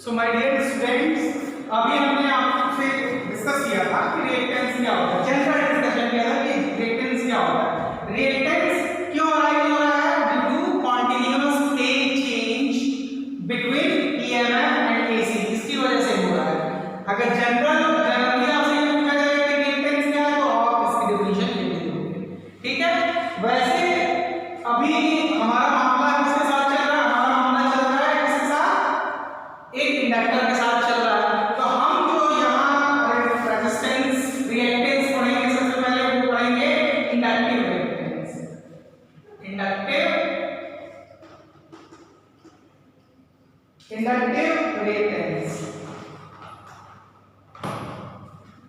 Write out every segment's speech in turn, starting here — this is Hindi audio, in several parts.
सो माय डियर स्टूडेंट्स, अभी हमने आपसे डिस्कस किया था कि रिएक्टेंस क्या होता है। जनरल डिस्कशन किया था कि रिएक्टेंस क्या होता है। रिएक्टेंस क्यों अराइज हो रहा है? Due to continuous phase change between EMF and AC, इसकी वजह से हो रहा है। अगर जनरली आपसे ये पूछा जाए कि रिएक्टेंस क्या है तो आप इसकी डेफिनेशन लिख दोगे, ठीक है। वैसे अभी हमारा मामला किसके साथ चल रहा है? हमारा मामला चल रहा है किसके साथ? एक इंडक्टर के साथ चल रहा है। तो हम जो यहाँ रेजिस्टेंस रिएक्टेंस पढ़ेंगे, सबसे पहले वो पढ़ेंगे इंडक्टिव रिएक्टेंस। Inductive reactance.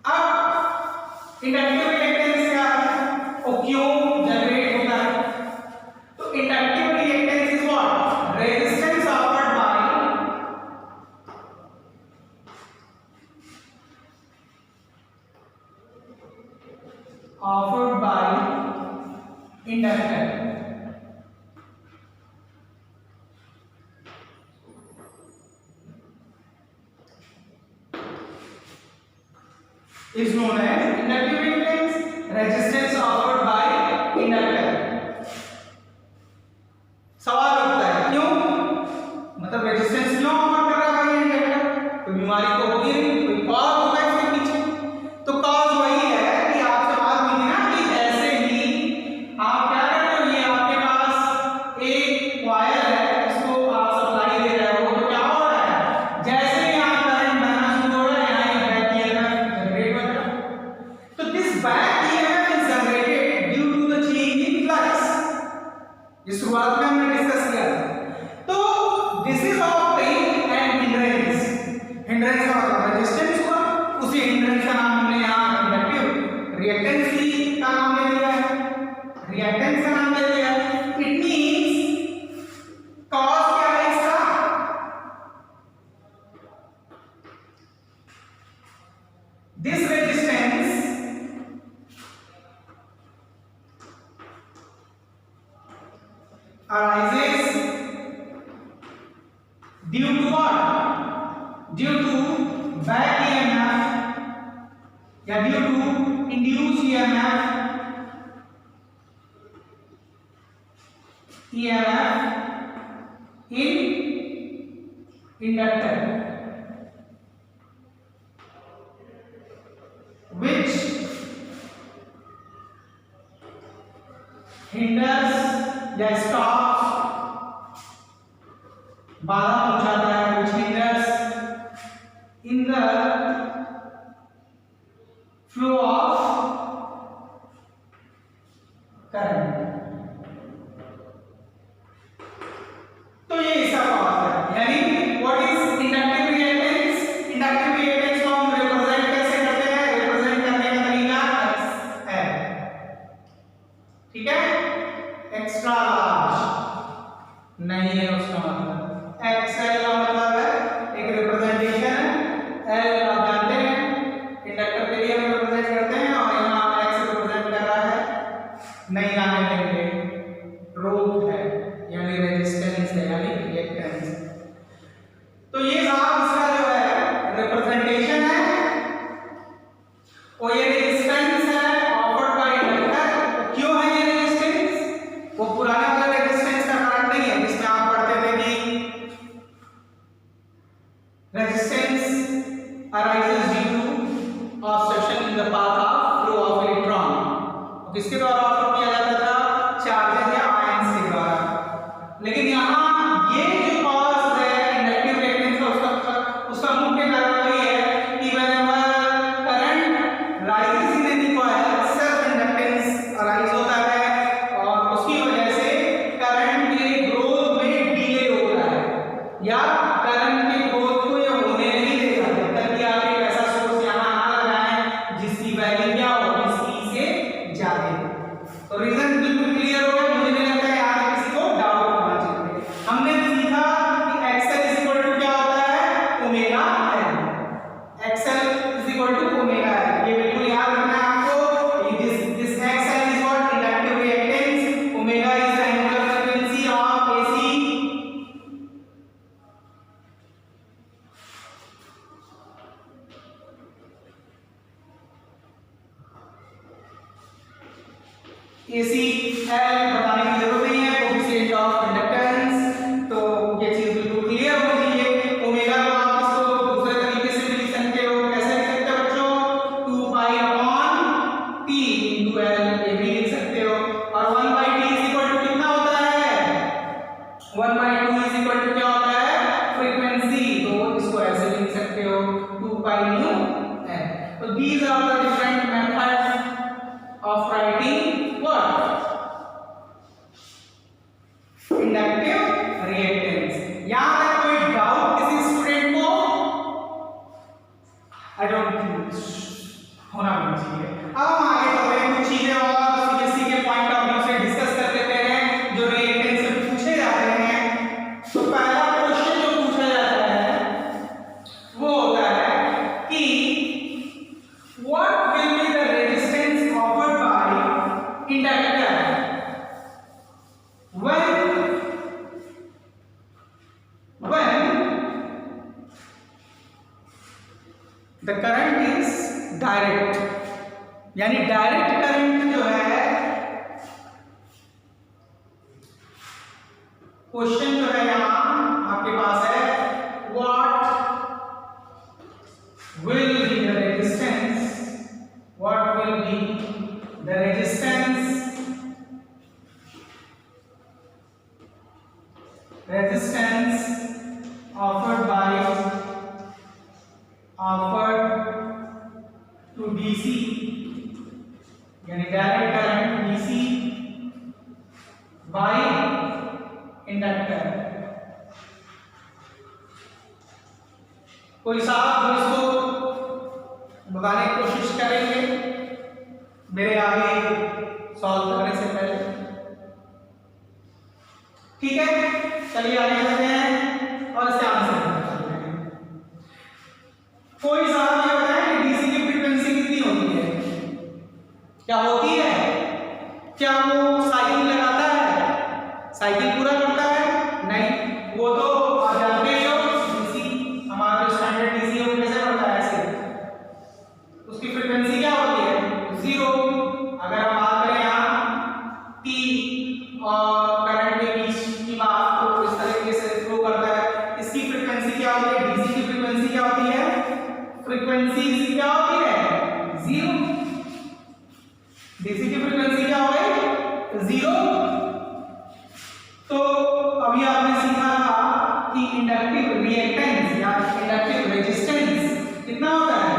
अब इंडक्टिव रिएक्टेंस क्या है और क्यों जनरेट होता है? तो inductive reactance is what? Resistance offered by inductor is known as inductive reactance, resistance offered by inductor। सवाल उठता है क्यों, मतलब रेजिस्टेंस क्यों ऑफर कर रहा है इंडक्टर? कोई बीमारी तो होगी नहीं, कोई कॉज होगा इसके पीछे। तो कॉज वही है कि आपसे बात हुई थी ना कि जैसे ही आप क्या करते हो, ये आपके पास एक वायर है, इसको आप सप्लाई दे रहे हो, तो क्या हो रहा है? जैसे ही आप करंट बहना शुरू हो रहा है, यहाँ एक बैक ईएमएफ जनरेट हो रहा है। तो this back EMF is generated due to the change in flux. ये शुरुआत में हमने डिस्कस किया था। तो this is offering an hindrance. Hindrance का मतलब रेजिस्टेंस हुआ, उसी हिंड्रेंस का नाम हमने यहाँ इंडक्टिव रिएक्टेंस का नाम ले लिया है, रिएक्टेंस का नाम ले लिया है। इट मींस कॉज क्या है इसका? This resistance arises due to what? Due to back EMF या due to induced EMF in inductor, which hinders या stops, बाधा पहुंचाता है, which hinders in the flow of current। तो ये इसका कॉज है। यानी what is inductive reactance? Inductive reactance को हम रिप्रेजेंट कैसे करते हैं? रिप्रेजेंट करने का तरीका एक्स है, ठीक है। एक्स्ट्रा लार्ज नहीं है उसका मतलब, एक्सएल का मतलब है एक रिप्रेजेंटेशन है। एल आप जानते हैं इंडक्टर के लिए हम रिप्रेजेंट करते हैं, और यहाँ एक्स रिप्रेजेंट कर रहा है, नहीं आने देंगे, रोध है यानी रेजिस्टेंस है यानी रिएक्टेंस। तो ये साहब इसका जो है रिप्रेजेंटेशन है, और ये रेजिस्टेंस है ऑफर्ड बाय इंडक्टर। क्यों है ये रेजिस्टेंस? वो पुराना वाला रेजिस्टेंस का कारण नहीं है जिसमें आप पढ़ते थे कि resistance arises due to obstruction in the path of flow of electron। किसके द्वारा ऑफर किया जाता था? चार्जेस या आयंस के द्वारा। लेकिन यहाँ ये जो कॉज है इंडक्टिव रिएक्टेंस का, उसका मुख्य कारण वही है कि whenever current rises in any coil, self inductance arise होता है, और उसकी वजह से करंट के ग्रोथ में डिले हो रहा है, या करंट के ग्रोथ को ये होने नहीं देगा जब तक कि आप एक ऐसा सोर्स यहाँ ना लगाएं जिसकी वैल्यू क्या हो, इसकी से ज्यादा हो। KCl बताने की जरूरत नहीं है, कोएफिशिएंट ऑफ इंडक्टेंस, तो ये चीज बिल्कुल क्लियर हो जाइए। ओमेगा को आप इसको दूसरे तरीके से भी लिख सकते हो, कैसे लिख सकते हो बच्चों, 2 pi upon t into l, ये भी लिख सकते हो। और 1 by t is equal to कितना होता है, 1 बाई 2 इज इक्वल टू क्या होता है, फ्रीक्वेंसी, तो इसको ऐसे लिख सकते हो 2 पाई न्यू l। तो these are the different methods of writing what inductive reactance. यहां तक कोई डाउट किसी स्टूडेंट को, आई डोंट थिंक होना भी चाहिए। अब हम आगे बढ़ते हैं, कुछ चीजें और सीबीएसई के पॉइंट ऑफ व्यू से डिस्कस कर लेते हैं जो रिएक्टेंस से पूछे जाते हैं। तो पहला क्वेश्चन जो पूछा जाता है वो होता है कि what will be the resistance offered by inductor the current is direct, यानी डायरेक्ट करंट जो है, क्वेश्चन जो है यहां आपके पास है what will be the resistance, what will be the resistance offered to DC, यानी direct current DC by inductor. कोई साहब जो इसको बताने की कोशिश करेंगे मेरे आगे सॉल्व करने से पहले, ठीक है? चलिए आगे बढ़ते हैं और इससे आंसर करते हैं। कोई साहब ये बताएं कि डीसी की फ्रीक्वेंसी कितनी होती है, क्या होती है, क्या वो साइकिल लगाता है, साइकिल पूरा करता है, नहीं, वो तो आप जानते ही हो डीसी, हमारा जो स्टैंडर्ड डीसी है वो कैसे बढ़ता है, ऐसे, उसकी फ्रीक्वेंसी क्या होती है, 0। अगर हम बात करें यहाँ टी और करंट के बीच की बात, तो इस तरीके से फ्लो करता है, इसकी फ्रीक्वेंसी क्या होती है, डीसी की फ्रीक्वेंसी क्या होती है, फ्रीक्वेंसी इसकी क्या होती है, 0। डीसी की फ्रीक्वेंसी क्या हो गई, 0। तो अभी आपने सीखा था कि इंडक्टिव रिएक्टेंस या इंडक्टिव रेजिस्टेंस कितना होता है,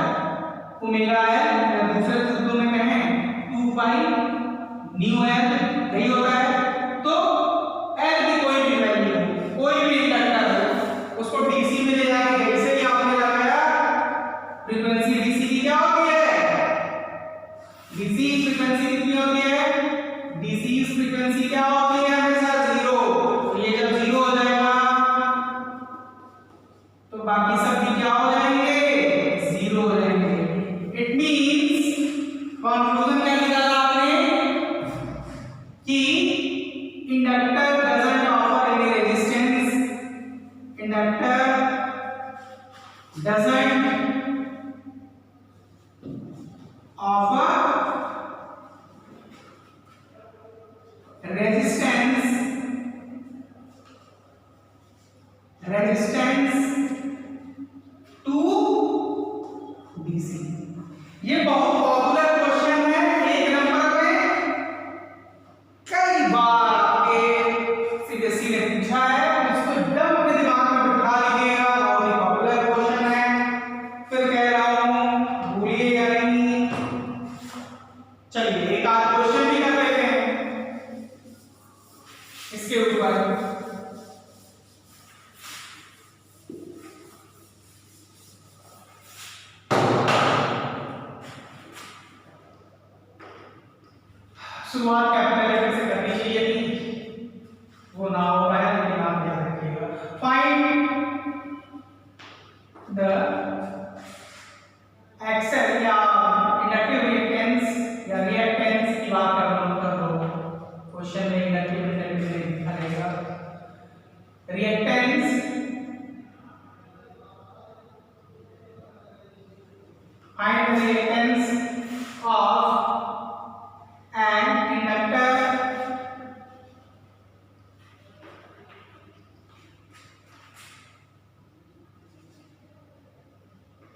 ओमेगा एल, या दूसरे शब्दों में कहें 2 पाई न्यू एल, यही होता है। तो एल की कोई भी वैल्यू, कोई भी इंडक्टर हो, उसको डीसी में ले जाके जैसे ही आपने लगाया, फ्रीक्वेंसी डीसी की क्या होती है, डीसी फ्रीक्वेंसी कितनी होती है, डीसी फ्रीक्वेंसी क्या होती है, हमेशा 0। तो ये जब 0 हो जाएगा तो बाकी सब भी क्या हो जाएंगे, 0 हो जाएंगे। इट मींस कंक्लूजन क्या निकाला आपने कि inductor doesn't offer any resistance, inductor doesn't offer resistance to DC. ये बहुत पॉपुलर क्वेश्चन है, 1 नंबर में कई बार आपके सीबीएसई ने पूछा है, इसको एकदम अपने दिमाग में बिठा लीजिएगा, बहुत ही पॉपुलर क्वेश्चन है। फिर कह रहा हूं भूलिएगा नहीं। चलिए एक आध क्वेश्चन भी कर लेते हैं इसके ऊपर। शुरुआत कैपिटल लेटर से करनी चाहिए थी, वो ना हो पाया, लेकिन आप याद रखिएगा। फाइंड द एक्सेल या इंडक्टिव रिएक्टेंस या रिएक्टेंस की बात कर दो, क्वेश्चन में इंडक्टिव रिएक्टेंस लिखा रहेगा, reactance find the reactance of an inductor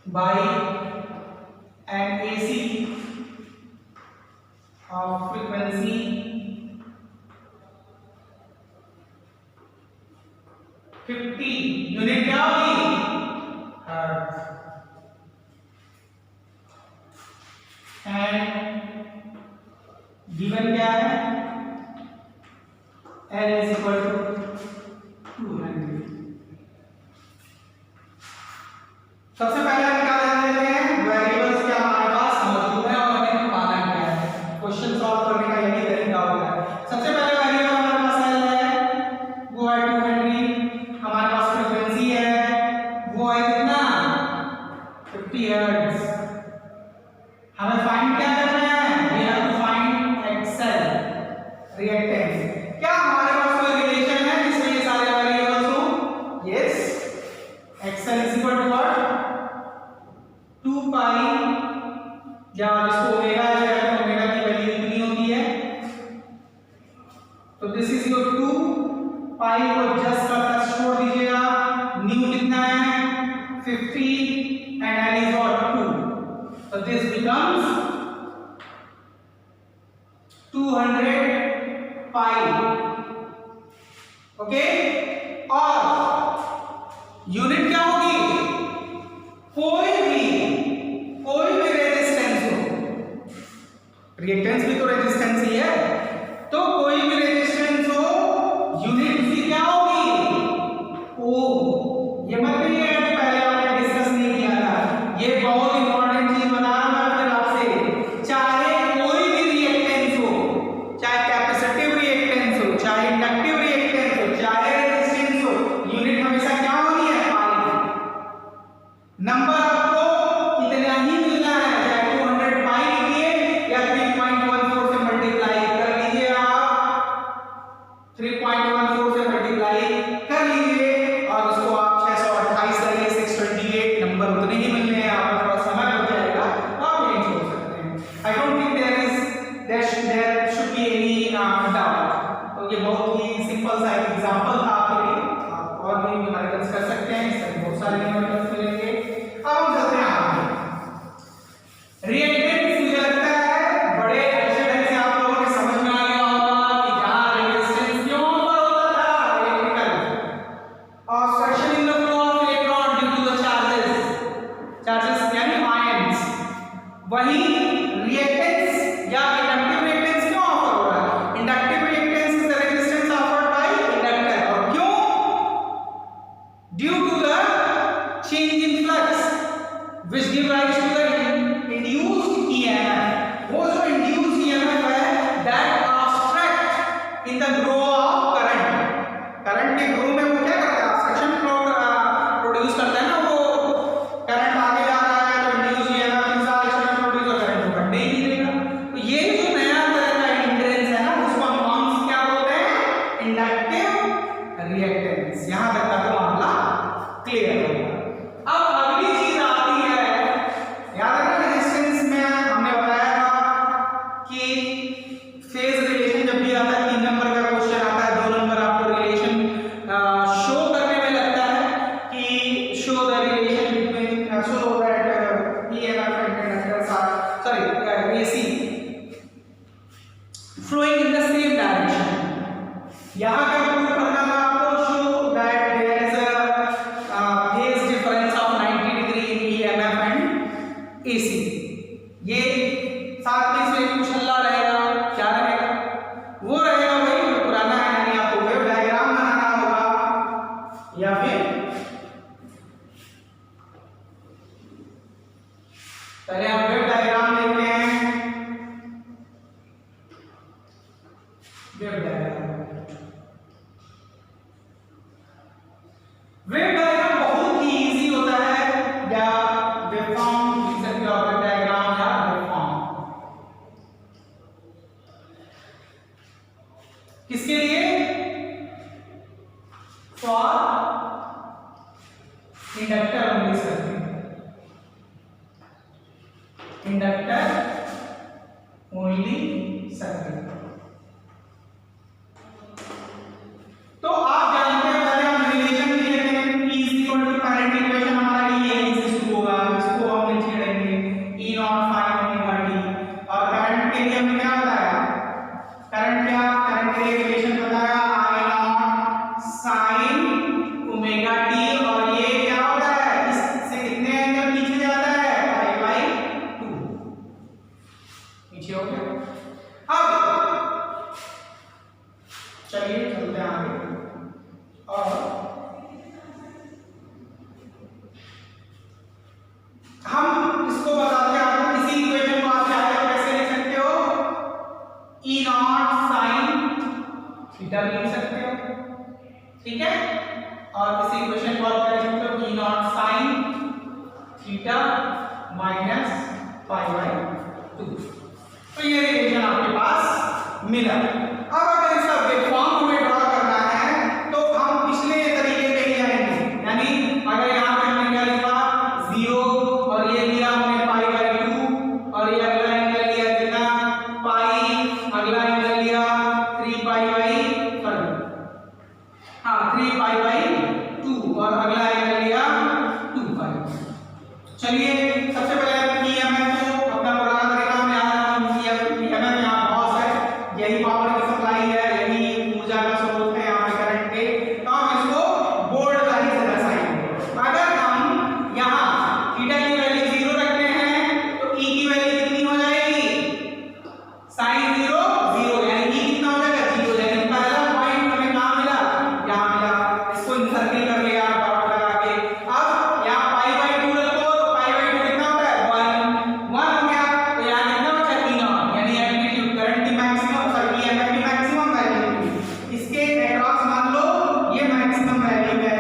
by an AC of frequency 50 unit क्या होगी हर्ट्ज एंड गिवन क्या है L is equal to 200। सबसे पहले हम क्या ध्यान देते हैं वेरिएबल्स क्या हमारे पास मौजूद है और उन्हें पाना क्या है। क्वेश्चन सॉल्व करने का यही तरीका होता है। सबसे पहले वेरिएबल हमारे पास L है, वो है 200। हमारे पास फ्रीक्वेंसी है, वो है कितना 50 हर्ट्ज। हमें फाइंड क्या करना है, we have to find XL reactance. क्या हमारे पास कोई रिलेशन है जिसमें ये सारे वेरिएबल्स हो? Yes, XL is equal to what 2 pi, या जिसको ओमेगा है, ओमेगा की वैल्यू कितनी होती है, तो दिस इज योर 2 पाई को जस्ट का प्लस छोड़ दीजिएगा, न्यू कितना है 50 and L is what 2, so this becomes 200 pi, okay. और यूनिट क्या होगी, कोई भी रेजिस्टेंस हो, रिएक्टेंस भी तो रेजिस्टेंस ही है, तो कोई भी रेजिस्टेंस हो यूनिट उसकी क्या होगी ओम। ये मत कहिए कि पहले आपने डिस्कस नहीं किया था, ये बहुत इंपॉर्टेंट चीज बता रहा हूं मैं फिर आपसे। चाहे कोई भी रिएक्टेंस हो, चाहे कैपेसिटिव रिएक्टेंस हो, चाहे इंडक्टिव रिएक्टेंस हो, चाहे रेजिस्टेंस हो, यूनिट हमेशा क्या होनी है पाई। नंबर आपको इतना ही मिलना है, चाहे 200 पाई लिखिए या 3.14 से मल्टीप्लाई कर लीजिए, आप 3.14 से मल्टीप्लाई कर लीजिए और उसको आप 628 करिए, 628 नंबर उतने ही मिलने हैं। आपका थोड़ा समय हो जाएगा तो आप नहीं छोड़ सकते हैं। I don't think there should be any doubt. तो ये बहुत ही सिंपल सा एक एग्जांपल था आपके लिए, आप और भी न्यूमेरिकल्स कर सकते हैं, इससे बहुत सारे न्यूमेरिकल्स मिलेंगे। अब हम चलते हैं आगे। रिएक्टेंस मुझे लगता है बड़े अच्छे ढंग से आप लोगों को समझ में आ गया होगा कि जहां रेजिस्टेंस क्यों पर होता था electrical obstruction in the flow of electron due to the charges यानी ions, वही रिएक्टेंस या इंडक्टिव रिएक्टेंस क्यों ऑफर हो रहा है। Inductive reactance is the resistance offered by inductor, और क्यों, due to the change in flux which give rise to the induced EMF। वो जो induced EMF है that obstruct in the flow of current। Current के फ्लो में वो क्या करता है, ऑब्स्ट्रक्शन फ्लो प्रोड्यूस करता है ना। वो करंट आगे जा रहा है तो इंड्यूस EMF इंसा ऑब्स्ट्रक्शन प्रोड्यूस कर करंट को बढ़ने ही नहीं देगा। तो ये जो नया तरह का इंडक्टेंस है ना, उसको हम क्या बोलते हैं, इंडक्टिव रिएक्टेंस। यहां तक का तो मामला क्लियर हो गया। अब अगली चीज आती है, याद रखना रेजिस्टेंस में हमने बताया था कि फेज रिलेशन जब भी आता है, 3 नंबर का क्वेश्चन आता है, 2 नंबर आपको रिलेशन शो करने में लगता है कि show the relation between show that EMF and conductors are AC flowing in the same direction। यहां क्या प्रूव करना था आपको, show that there is a phase difference of 90 degree in EMF and AC। ये साथ में इसमें कुछ हल्ला रहेगा, क्या रहेगा, वो रहेगा वही जो पुराना है, यानी आपको वेव डायग्राम बनाना होगा, या फिर पहले हम वेव डायग्राम देखते हैं। वेव डायग्राम बहुत ही इजी होता है, या वेवफॉर्म लिख सकते हो, वेव डायग्राम या वेवफॉर्म। किसके लिए, for inductor only circuit, inductor only circuit. तो आप जानते हैं, पहले हम रिलेशन लिख लेते हैं, E equal to current equation हमारा ये यहीं से शुरू होगा, इसको थीटा भी लिख सकते हो, ठीक है। और इस इक्वेशन को आप कर सकते हो E naught sine theta minus pi by 2। तो ये रिलेशन आपके पास मिला। अब अगर इसका वेव फॉर्म हमें ड्रॉ करना है तो हम पिछले तरीके पे ही जाएंगे, यानी अगर यहाँ पे हमने क्या लिखा 0 और ये लिया हमने पाई बाय 2 और ये अगला एंगल लिया कितना पाई, अगला एंगल लिया 3 पाई बाय 2 और अगला एंगल लिया 2 पाई। चलिए सबसे पहले ईएमएफ को अपना पुराना तरीका में ईएमएफ यहाँ बहुत है, यही पावर की सप्लाई है, यही ऊर्जा का स्रोत है यहाँ पे करंट के, तो हम इसको बोल्ड लाइन से दर्शाएंगे। अगर हम यहाँ थीटा की वैल्यू 0 रखते हैं तो ई की वैल्यू कितनी हो जाएगी sin 0 0, यानी ई कितना हो जाएगा 0। लेकिन पहला पॉइंट हमें कहाँ मिला, यहाँ मिला, इसको सर्किल कर लिया डॉट लगा के। अब यहाँ पाई बाय 2 रखो तो पाई बाय 2 कितना होता है 1 हो गया, तो यहाँ कितना बचा ई नॉट, यानी एम्पलीट्यूड करंट की मैक्सिमम सॉरी ईएमएफ की मैक्सिमम वैल्यू, इसके अक्रॉस मान लो ये मैक्सिमम वैल्यू है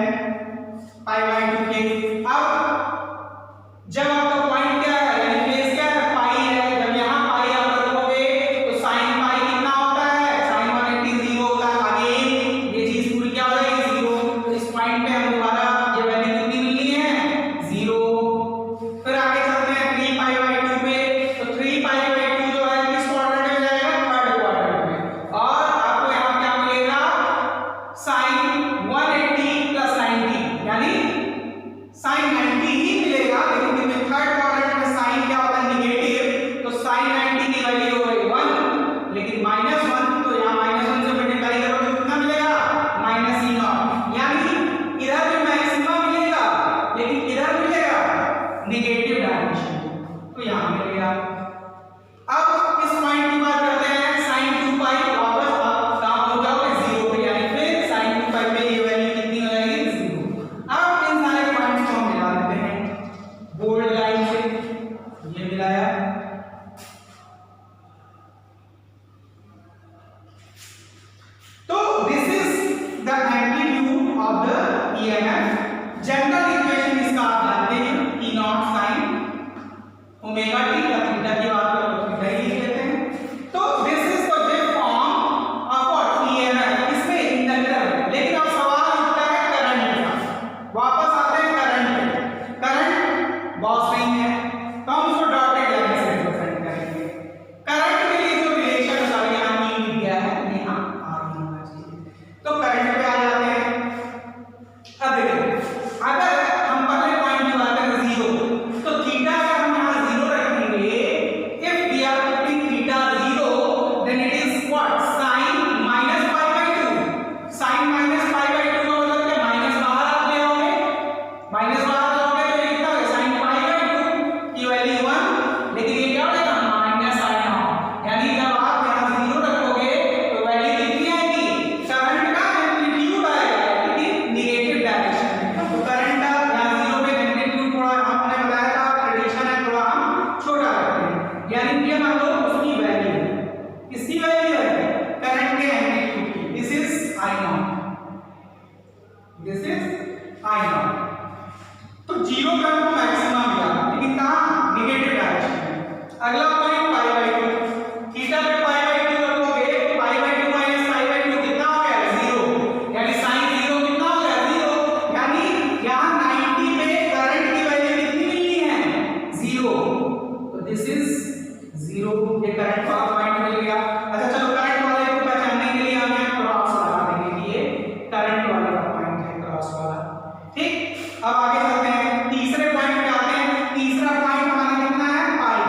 पाई बाय 2 के। अब जब आपका पॉइंट क्या है यानी फेज क्या है पाई है, जब यहाँ पाई आप रखोगे तो sin पाई कितना होता है sin 180 0 होता है। अगेन ये चीज पूरी क्या हो जाएगी 0, तो इस पॉइंट पे हम दोबारा ये वैल्यू कितनी मिलनी है 0। फिर आगे चलते हैं 3 पाई बाय 2 पे, तो 3 पाई बाय 2 जो है किस क्वाड्रेंट में जाएगा थर्ड क्वाड्रेंट में, और आपको यहाँ क्या मिलेगा sin 180 प्लस 90, यानी sin 90 ही मिलेगा। लेकिन थर्ड क्वाड्रेंट में साइन क्या होता है नेगेटिव, तो sin 90 की वैल्यू हो गई 1, लेकिन -1, तो यहाँ -1 से मल्टीप्लाई करोगे तो कितना मिलेगा -e नॉट, यानी इधर भी मैक्सिमम मिलेगा लेकिन इधर मिलेगा नेगेटिव डायरेक्शन, तो यहाँ मिल गया। अब इस पॉइंट की बात करते हैं sin 2 पाई, वापस आप काम हो जाओगे 0 पे, यानी फिर sin 2 पाई पे ये वैल्यू कितनी हो जाएगी 0। अब इन सारे पॉइंट्स को हम मिला देते हैं बोल्ड लाइन से, ये मिलाया, तो this is the amplitude of the EMF. General equation इसका आप जानते हैं ई नॉट साइन ओमेगा टी या थीटा की बात करो तो थीटा ही लिख लेते हैं। तो this is the wave form of what EMF, इसमें इंडक्टर। लेकिन अब सवाल उठता है करंट का, वापस आते हैं करंट पे। करंट बहुत सही है तो हम उसको डॉटेड लाइन से रिप्रेजेंट करेंगे। करंट के लिए जो रिलेशन है यहाँ ई लिख गया है, यहाँ आर होना चाहिए, तो करंट पे आ जाते हैं। अब देखिए अगर हम पहले पॉइंट की बात करें 0, तो थीटा अगर हम यहाँ 0 रखेंगे, if we are putting theta 0 then it is what sin minus pi by 2। sin minus pi by 2 का मतलब क्या माइनस बाहर आप ले आओगे, माइनस बाहर लाओगे तो ये कितना होगा sin पाई बाय 2 की वैल्यू 1, लेकिन ये क्या हो जाएगा माइनस आई नॉट, यानी जब आप यहाँ 0 रखोगे तो वैल्यू कितनी आएगी करंट का एम्पलीट्यूड आएगा, लेकिन नेगेटिव डायरेक्शन में। तो करंट का यहाँ 0 पे एम्पलीट्यूड थोड़ा हमने बताया था ट्रेडिशन है थोड़ा हम छोटा रखते हैं, यानी ये मान लो उसकी वैल्यू है, किसकी वैल्यू है करंट के एम्पलीट्यूड की, this is I not, this is I not. तो 0 का हमको मैक्सिमम मिला, लेकिन कहाँ नेगेटिव डायरेक्शन में। अगला पॉइंट पाई बाय 2, थीटा पे पाई बाय 2 रखोगे, पाई बाय 2 माइनस पाई बाय 2 कितना हो गया 0, यानी sin 0 कितना हो गया 0, यानी यहाँ 90 पे करंट की वैल्यू कितनी मिलनी है 0, तो दिस इज 0, ये करंट वाला पॉइंट मिल गया। अच्छा चलो करंट वाले को पहचानने के लिए हमें क्रॉस लगा देंगे कि ये करंट वाले का पॉइंट है क्रॉस वाला, ठीक। अब आगे चलते हैं तीसरे पॉइंट पे आते हैं। तीसरा पॉइंट हमारा कितना है पाई,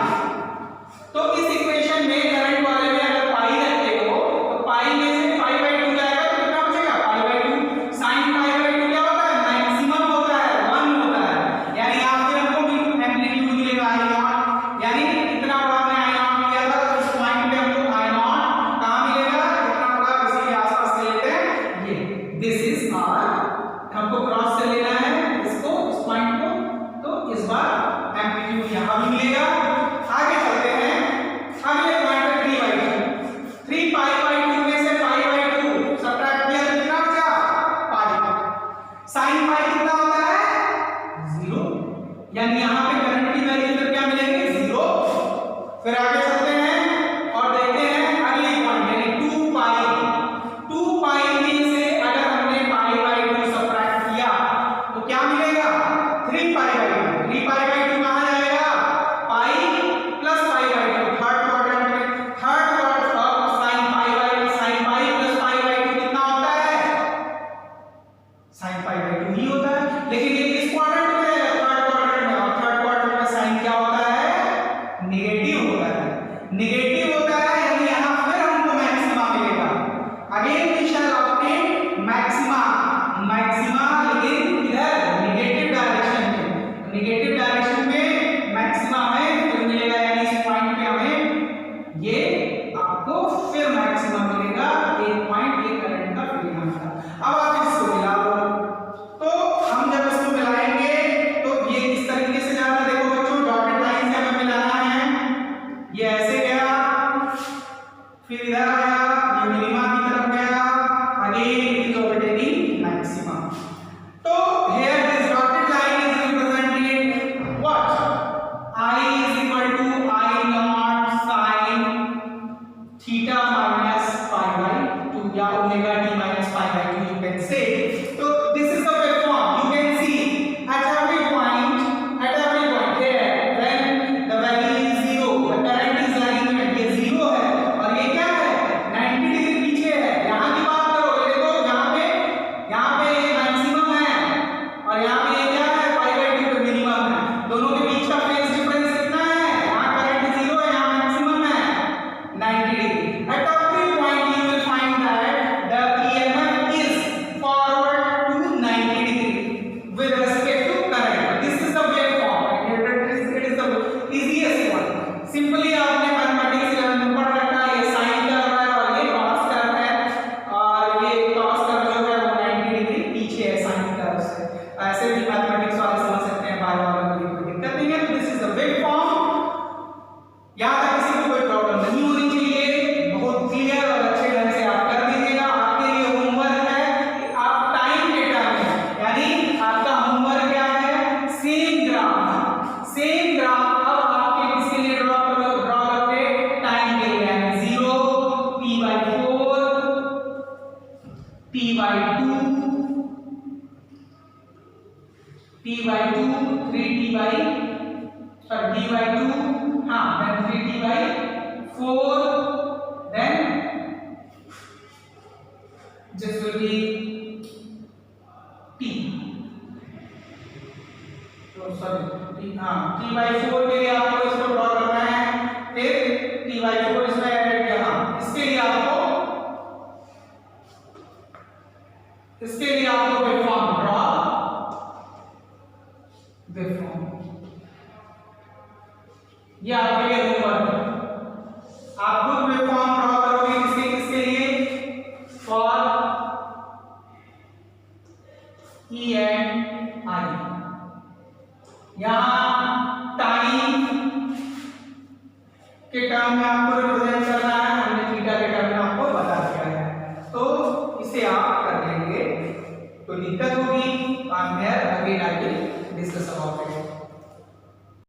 यानी यहाँ पे करंट की वैल्यू फिर क्या मिलेगी 0। फिर आगे चलते हैं और देखते हैं अगली पॉइंट यानी 2 पाई में से अगर हमने पाई बाई 2 सबट्रैक्ट किया तो क्या मिलेगा 3 पाई बाई 2। 3 पाई बाई 2 कहाँ जाएगा pi plus pi by 2 third quadrant में। Third quadrant of sin pi plus pi by 2 कितना होता है sin पाई बाई 2 ही होता है। लेकिन ये किस क्वाड्रेंट में है थर्ड क्वाड्रेंट में, और थर्ड क्वाड्रेंट में साइन क्या होता है नेगेटिव होता है। नेगेटिव होता है यानी यहां फिर हमको मैक्सिमा मिलेगा। Again we shall obtain maxima लेकिन इधर नेगेटिव डायरेक्शन में। नेगेटिव डायरेक्शन में मैक्सिमा हमें फिर मिलेगा यानी इस पॉइंट पे हमें ये आपको फिर मैक्सिमा मिलेगा एक पॉइंट ये करंट का फिर यहाँ का। अब आप इसको मिला लो तो हम जब इसको मिलाएंगे तो ये किस तरीके से जा रहा है देखो बच्चों डॉटेड लाइन से हमें मिलाना है। ये ऐसे गया फिर इधर आया ये मिनिमा की तरफ गया again it is overtaking maxima. तो here this dotted line is represented what I is equal to I naught sin theta minus pi by 2 या omega t minus pi by 2 you can say। तो this is the waveform you can see at every point here when the value is 0 the current is lying at ये 0 है और ये क्या है 90 डिग्री पीछे है। यहाँ की बात करो ये देखो यहाँ पे ये मैक्सिमम है और यहाँ पे ये क्या है पाई बाई 2 पे मिनिमम है। दोनों के बीच का फेज डिफरेंस कितना है यहाँ करंट 0 है यहाँ मैक्सिमम है 90 degree. At every point you will find that the EMF is forward to 90 degree with respect to current. This is the waveform. It is the easiest one. Simply आपने मैथमेटिक्स 11 में पढ़ रखा है ये साइन कर रहा है और ये कॉस कर रहा है और ये कॉस कर जो है वो 90 डिग्री पीछे है साइन कर्व से। ऐसे भी मैथमेटिक्स वाले समझ सकते हैं बाय वाला कोई दिक्कत नहीं है। This is the waveform. यहाँ तक किसी को कोई प्रॉब्लम नहीं होनी चाहिए। बहुत क्लियर और अच्छे ढंग से आप कर दीजिएगा। आपके लिए होमवर्क है कि आप टाइम के टर्म में यानी आपका होमवर्क क्या है सेम ग्राफ अब आपके किसके लिए ड्रॉ करोगे टाइम के लिए यानी 0 p by 4 p by 2 t by 2 3t by t by 2 हाँ then 3t by 4 then this will be t तो सॉरी हाँ t by 4 के लिए आपको इसको ड्रॉ करना है। फिर t by 4 इसमें ऐड किया हाँ इसके लिए आपको वेवफॉर्म ड्रॉ वेवफॉर्म ये आपके लिए होमवर्क है। आप खुद वेवफॉर्म ड्रॉ करोगे किसके लिए फॉर E एंड I। यहाँ टाइम के टर्म में आपको रिप्रेजेंट करना है हमने थीटा के टर्म में आपको बता दिया है तो इसे आप कर लेंगे। तो दिक्कत होगी again I will discuss about it.